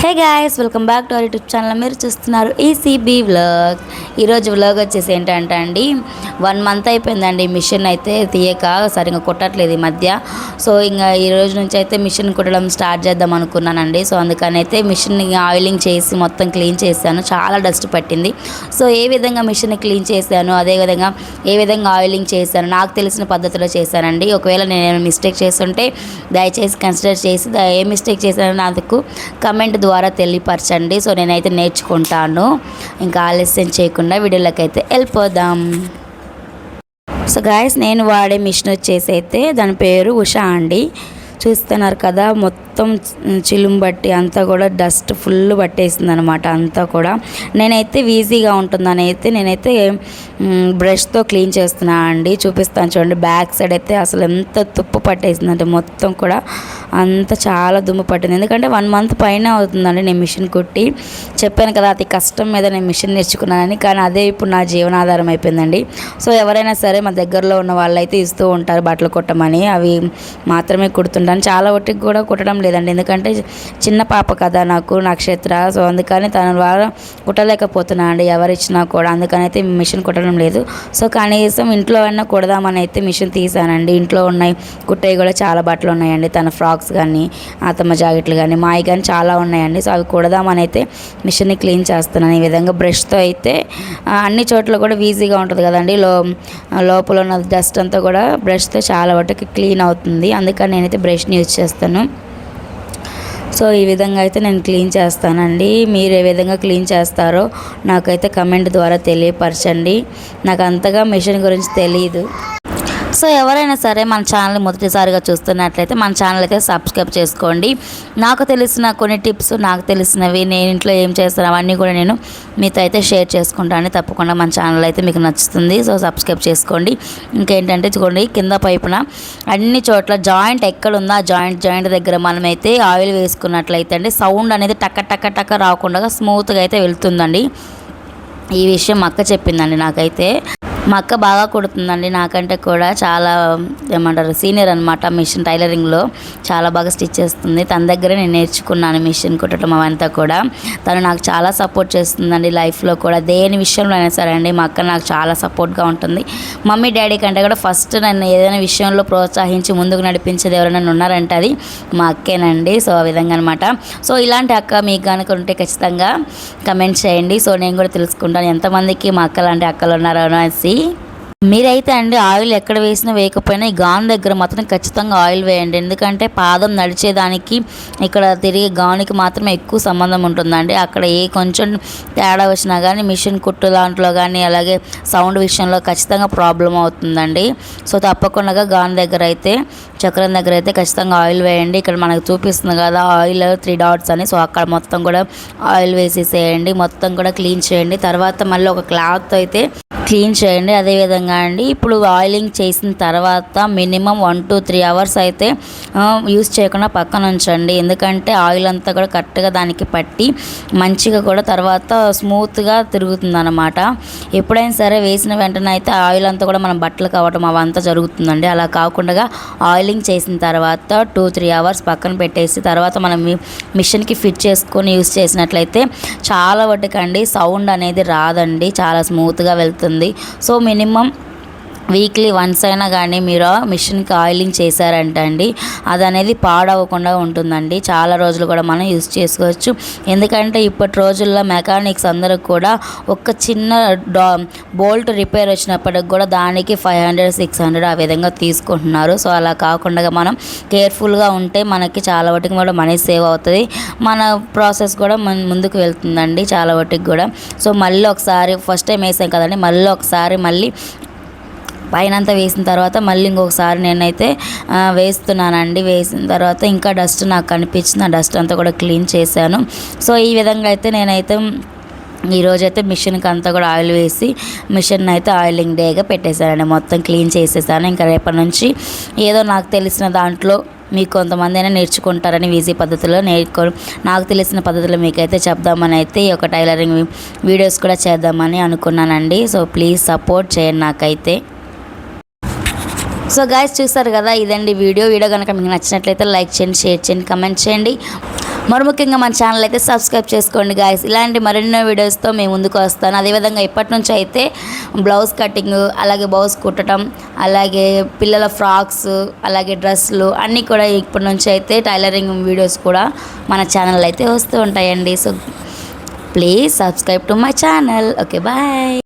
Hey guys, welcome back to our YouTube channel. మీరు చూస్తున్నారు ECB vlog. ఈరోజు vlog వచ్చేసి ఏంటంటే అండి, 1 మంత్ అయిపోయిందండి మిషన్ అయితే తీయక సరిగ్గా కుట్టట్లేదు ఈ మధ్య. సో ఇంకా ఈ రోజు నుంచి అయితే మిషన్ కుట్టడం స్టార్ట్ చేద్దాం అనుకున్నానండి. సో అందుకని అయితే మిషన్ ఆయిలింగ్ చేసి మొత్తం క్లీన్ చేశాను. చాలా డస్ట్ పట్టింది. సో ఏ విధంగా మిషన్ క్లీన్ చేశాను, అదేవిధంగా ఏ విధంగా ఆయిలింగ్ చేశాను నాకు తెలిసిన పద్ధతిలో చేశానండి. ఒకవేళ నేను మిస్టేక్ చేస్తుంటే దయచేసి కన్సిడర్ చేసి ఏ మిస్టేక్ చేశానో నాకు కమెంట్ ద్వారా తెలియపరచండి. సో నేనైతే నేర్చుకుంటాను. ఇంకా ఆలస్యం చేయకుండా వీడియోలోకి అయితే వెళ్ళిపోదాం. సో గాయస్, నేను వాడే మిషన్ వచ్చేసి అయితే దాని పేరు ఉషా అండి. చూస్తున్నారు కదా, మొత్తం చిలుము బట్టి అంతా కూడా డస్ట్ ఫుల్ పట్టేసింది అనమాట. అంతా కూడా నేనైతే ఈజీగా ఉంటుందని అయితే నేనైతే బ్రష్తో క్లీన్ చేస్తున్నా అండి. చూపిస్తాను చూడండి. బ్యాక్ సైడ్ అయితే అసలు ఎంత తుప్పు పట్టేసిందంటే మొత్తం కూడా అంత చాలా దుమ్ము పట్టింది. ఎందుకంటే 1 మంత్ పైన అవుతుందండి నేను మిషన్ కుట్టి. చెప్పాను కదా, అతి కష్టం మీద నేను మిషన్ నేర్చుకున్నానని. కానీ అదే ఇప్పుడు నా జీవనాధారం అయిపోయిందండి. సో ఎవరైనా సరే మా దగ్గరలో ఉన్న వాళ్ళైతే ఇస్తూ ఉంటారు బట్టలు కుట్టమని. అవి మాత్రమే కుడుతుంటాను. చాలా ఒట్టికి కూడా కుట్టడం లేదండి, ఎందుకంటే చిన్న పాప కదా నాకు, నక్షత్ర. సో అందుకని తన ద్వారా కుట్టలేకపోతున్నా అండి ఎవరిచ్చినా కూడా. అందుకని అయితే మిషన్ కుట్టడం లేదు. సో కనీసం ఇంట్లో అయినా కుడదామని అయితే మిషన్ తీసానండి. ఇంట్లో ఉన్నాయి కుట్టేవి కూడా చాలా బట్టలు ఉన్నాయండి. తన ఫ్రాక్స్ కానీ, అత్తమ్మ జాకెట్లు కానీ, మాయి కానీ చాలా ఉన్నాయండి. సో అవి కుడదామని అయితే మిషన్ని క్లీన్ చేస్తున్నాను. ఈ విధంగా బ్రష్తో అయితే అన్ని చోట్ల కూడా ఈజీగా ఉంటుంది కదండి. లోపల ఉన్న డస్ట్ అంతా కూడా బ్రష్తో చాలా వాటికి క్లీన్ అవుతుంది. అందుకని నేనైతే బ్రష్ని యూజ్ చేస్తాను. సో ఈ విధంగా అయితే నేను క్లీన్ చేస్తానండి. మీరు ఏ విధంగా క్లీన్ చేస్తారో నాకైతే కమెంట్ ద్వారా తెలియపరచండి. నాకు అంతగా మిషన్ గురించి తెలియదు. సో ఎవరైనా సరే మన ఛానల్ మొదటిసారిగా చూస్తున్నట్లయితే మన ఛానల్ అయితే సబ్స్క్రైబ్ చేసుకోండి. నాకు తెలిసిన కొన్ని టిప్స్, నాకు తెలిసినవి, నేను ఇంట్లో ఏం చేస్తాను అవన్నీ కూడా నేను మీతో అయితే షేర్ చేసుకుంటాను. తప్పకుండా మన ఛానల్ అయితే మీకు నచ్చుతుంది. సో సబ్స్క్రైబ్ చేసుకోండి. ఇంకేంటంటే చూడండి, కింద పైపున అన్ని చోట్ల జాయింట్ ఎక్కడ ఉందో ఆ జాయింట్ దగ్గర మనమైతే ఆయిల్ వేసుకున్నట్లయితే అండి సౌండ్ అనేది టక్క టక్క టక్క రాకుండా స్మూత్గా అయితే వెళ్తుందండి. ఈ విషయం మా అక్క చెప్పిందండి నాకైతే. మా అక్క బాగా కుడుతుందండి, నాకంటే కూడా చాలా ఏమంటారు సీనియర్ అనమాట మిషన్ టైలరింగ్లో. చాలా బాగా స్టిచ్ చేస్తుంది. తన దగ్గరే నేను నేర్చుకున్నాను మిషన్ కుట్టడం అవంతా కూడా. తను నాకు చాలా సపోర్ట్ చేస్తుందండి లైఫ్లో కూడా. దేని విషయంలో అయినా సరే అండి మా అక్క నాకు చాలా సపోర్ట్గా ఉంటుంది. మమ్మీ డాడీ కంటే కూడా ఫస్ట్ నన్ను ఏదైనా విషయంలో ప్రోత్సహించి ముందుకు నడిపించేది ఎవరైనా ఉన్నారంటే అది మా అక్కేనండి. సో ఆ విధంగా అనమాట. సో ఇలాంటి అక్క మీకు కనుక ఉంటే ఖచ్చితంగా కమెంట్ చేయండి. సో నేను కూడా తెలుసుకుంటాను ఎంతమందికి మా అక్క లాంటి అక్కలు ఉన్నారో అనేసి. మీరైతే అండి ఆయిల్ ఎక్కడ వేసినా వేయకపోయినా ఈ గాను దగ్గర మాత్రం ఖచ్చితంగా ఆయిల్ వేయండి. ఎందుకంటే పాదం నడిచేదానికి ఇక్కడ తిరిగే గానికి మాత్రమే ఎక్కువ సంబంధం ఉంటుందండి. అక్కడ ఏ కొంచెం తేడా వచ్చినా కానీ మిషన్ కుట్టు దాంట్లో కానీ అలాగే సౌండ్ విషయంలో ఖచ్చితంగా ప్రాబ్లం అవుతుందండి. సో తప్పకుండా గాను దగ్గర అయితే, చక్రం దగ్గర అయితే ఖచ్చితంగా ఆయిల్ వేయండి. ఇక్కడ మనకు చూపిస్తుంది కదా ఆయిల్ 3 డాట్స్ అని. సో అక్కడ మొత్తం కూడా ఆయిల్ వేసేసేయండి. మొత్తం కూడా క్లీన్ చేయండి. తర్వాత మళ్ళీ ఒక క్లాత్ అయితే క్లీన్ చేయండి. అదేవిధంగా అండి ఇప్పుడు ఆయిలింగ్ చేసిన తర్వాత మినిమం 1 to 3 అవర్స్ అయితే యూస్ చేయకుండా పక్కన ఉంచండి. ఎందుకంటే ఆయిల్ అంతా కూడా కరెక్ట్గా దానికి పట్టి మంచిగా కూడా తర్వాత స్మూత్గా తిరుగుతుంది అనమాట. ఎప్పుడైనా సరే వేసిన వెంటనే అయితే ఆయిల్ అంతా కూడా మనం బట్టలు కావటం అవంతా జరుగుతుందండి. అలా కాకుండా ఆయిలింగ్ చేసిన తర్వాత 2-3 అవర్స్ పక్కన పెట్టేసి తర్వాత మనం మిషన్కి ఫిట్ చేసుకొని యూస్ చేసినట్లయితే చాలా వాటికండి సౌండ్ అనేది రాదండి. చాలా స్మూత్గా వెళ్తుంది. సో మినిమం వీక్లీ వన్స్ అయినా కానీ మీరు మిషన్కి ఆయిలింగ్ చేశారంటే అండి అది అనేది పాడవకుండా ఉంటుందండి. చాలా రోజులు కూడా మనం యూజ్ చేసుకోవచ్చు. ఎందుకంటే ఇప్పటి రోజుల్లో మెకానిక్స్ అందరూ కూడా ఒక చిన్న బోల్ట్ రిపేర్ వచ్చినప్పటికి కూడా దానికి 500-600 ఆ విధంగా తీసుకుంటున్నారు. సో అలా కాకుండా మనం కేర్ఫుల్గా ఉంటే మనకి చాలా వాటికి కూడా మనీ సేవ్ అవుతుంది. మన ప్రాసెస్ కూడా ముందుకు వెళ్తుందండి చాలా వాటికి కూడా. సో మళ్ళీ ఒకసారి ఫస్ట్ టైం వేసాం కదండి, మళ్ళీ ఒకసారి మళ్ళీ పైనంతా వేసిన తర్వాత మళ్ళీ ఇంకొకసారి నేనైతే వేస్తున్నానండి. వేసిన తర్వాత ఇంకా డస్ట్ నాకు కనిపించింది. ఆ డస్ట్ అంతా కూడా క్లీన్ చేశాను. సో ఈ విధంగా అయితే నేనైతే ఈరోజైతే మిషన్కి అంతా కూడా ఆయిల్ వేసి మిషన్ అయితే ఆయిలింగ్ డేగా పెట్టేశానండి. మొత్తం క్లీన్ చేసేసాను. ఇంకా రేపటి నుంచి ఏదో నాకు తెలిసిన దాంట్లో మీకు కొంతమంది అయినా నేర్చుకుంటారని ఈజీ పద్ధతిలో నాకు తెలిసిన పద్ధతిలో మీకైతే చెప్దామని అయితే ఈ యొక్క టైలరింగ్ వీడియోస్ కూడా చేద్దామని అనుకున్నానండి. సో ప్లీజ్ సపోర్ట్ చేయండి నాకైతే. సో గైస్ చూస్తారు కదా, ఇదండి వీడియో కనుక మీకు నచ్చినట్లయితే లైక్ చేయండి, షేర్ చేయండి, కమెంట్ చేయండి. మరి ముఖ్యంగా మన ఛానల్ అయితే సబ్స్క్రైబ్ చేసుకోండి గాయస్. ఇలాంటి మరెన్నో వీడియోస్తో మేము ముందుకు వస్తాను. అదేవిధంగా ఇప్పటి నుంచి అయితే బ్లౌజ్ కటింగ్, అలాగే బ్లౌజ్ కుట్టడం, అలాగే పిల్లల ఫ్రాక్స్, అలాగే డ్రెస్సులు అన్నీ కూడా ఇప్పటి నుంచి అయితే టైలరింగ్ వీడియోస్ కూడా మన ఛానల్ అయితే వస్తూ ఉంటాయండి. So please subscribe to my channel. Okay, bye.